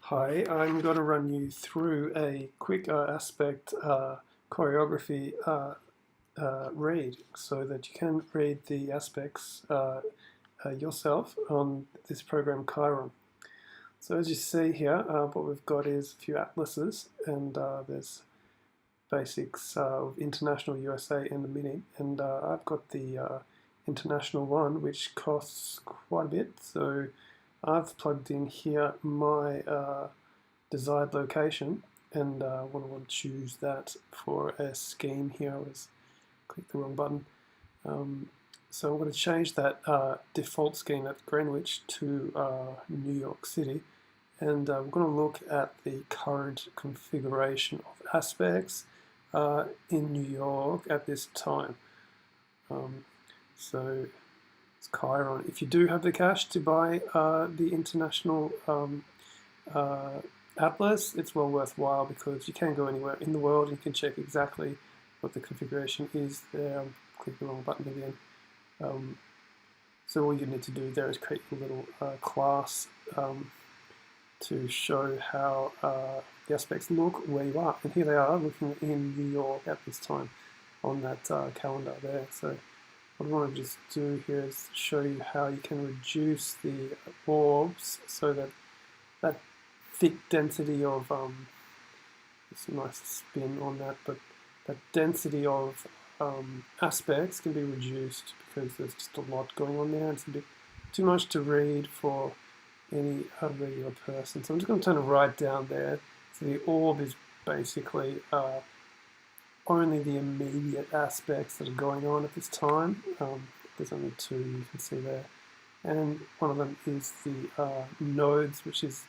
Hi, I'm going to run you through a quick aspect choreography read so that you can read the aspects yourself on this program Kairon. So as you see here, what we've got is a few atlases, and there's basics of international USA and the mini, and I've got the international one, which costs quite a bit. So I've plugged in here my desired location, and I want to choose that for a scheme here. I was clicked the wrong button. So I'm going to change that default scheme at Greenwich to New York City, and we're going to look at the current configuration of aspects in New York at this time. So it's Kairon. If you do have the cash to buy the international atlas, it's well worthwhile because you can go anywhere in the world and you can check exactly what the configuration is there. Click the wrong button again. So all you need to do there is create a little class to show how the aspects look where you are. And here they are looking in New York at this time on that calendar there. So what I want to just do here is show you how you can reduce the orbs so that that thick density of it's a nice spin on that, but that density of aspects can be reduced because there's just a lot going on there. It's a bit too much to read for any regular person. So I'm just going to turn it right down there. So the orb is basically only the immediate aspects that are going on at this time. There's only two you can see there. And one of them is the nodes, which is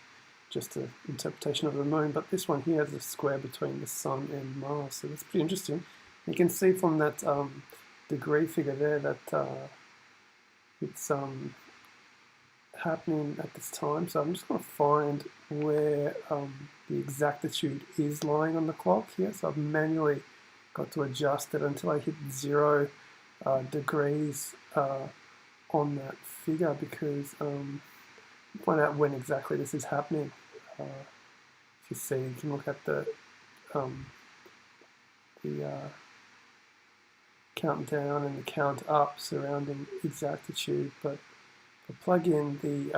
just an interpretation of the moon. But this one here has a square between the sun and Mars. So that's pretty interesting. You can see from that degree figure there that it's happening at this time. So I'm just going to find where the exactitude is lying on the clock here. So I've manually got to adjust it until I hit 0 degrees on that figure, because find out when exactly this is happening. If you see, you can look at the count down and the count up surrounding exactitude, but I'll plug in the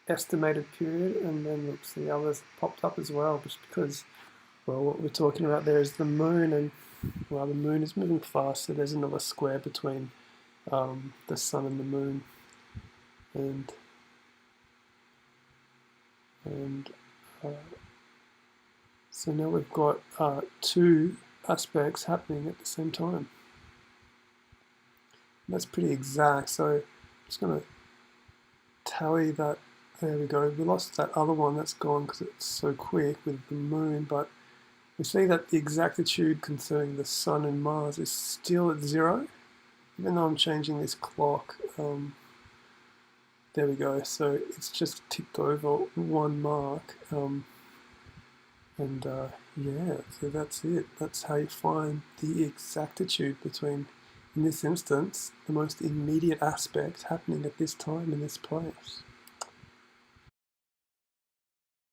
estimated period, and then looks, the others popped up as well, just because, well, what we're talking about there is the moon, and well, the moon is moving fast, so there's another square between the sun and the moon, and so now we've got two aspects happening at the same time. And that's pretty exact, so I'm just going to tally that. There we go. We lost that other one, that's gone because it's so quick with the moon, but we see that the exactitude concerning the sun and Mars is still at 0, even though I'm changing this clock. There we go, so it's just ticked over one mark, yeah, so that's it. That's how you find the exactitude between, in this instance, the most immediate aspects happening at this time in this place.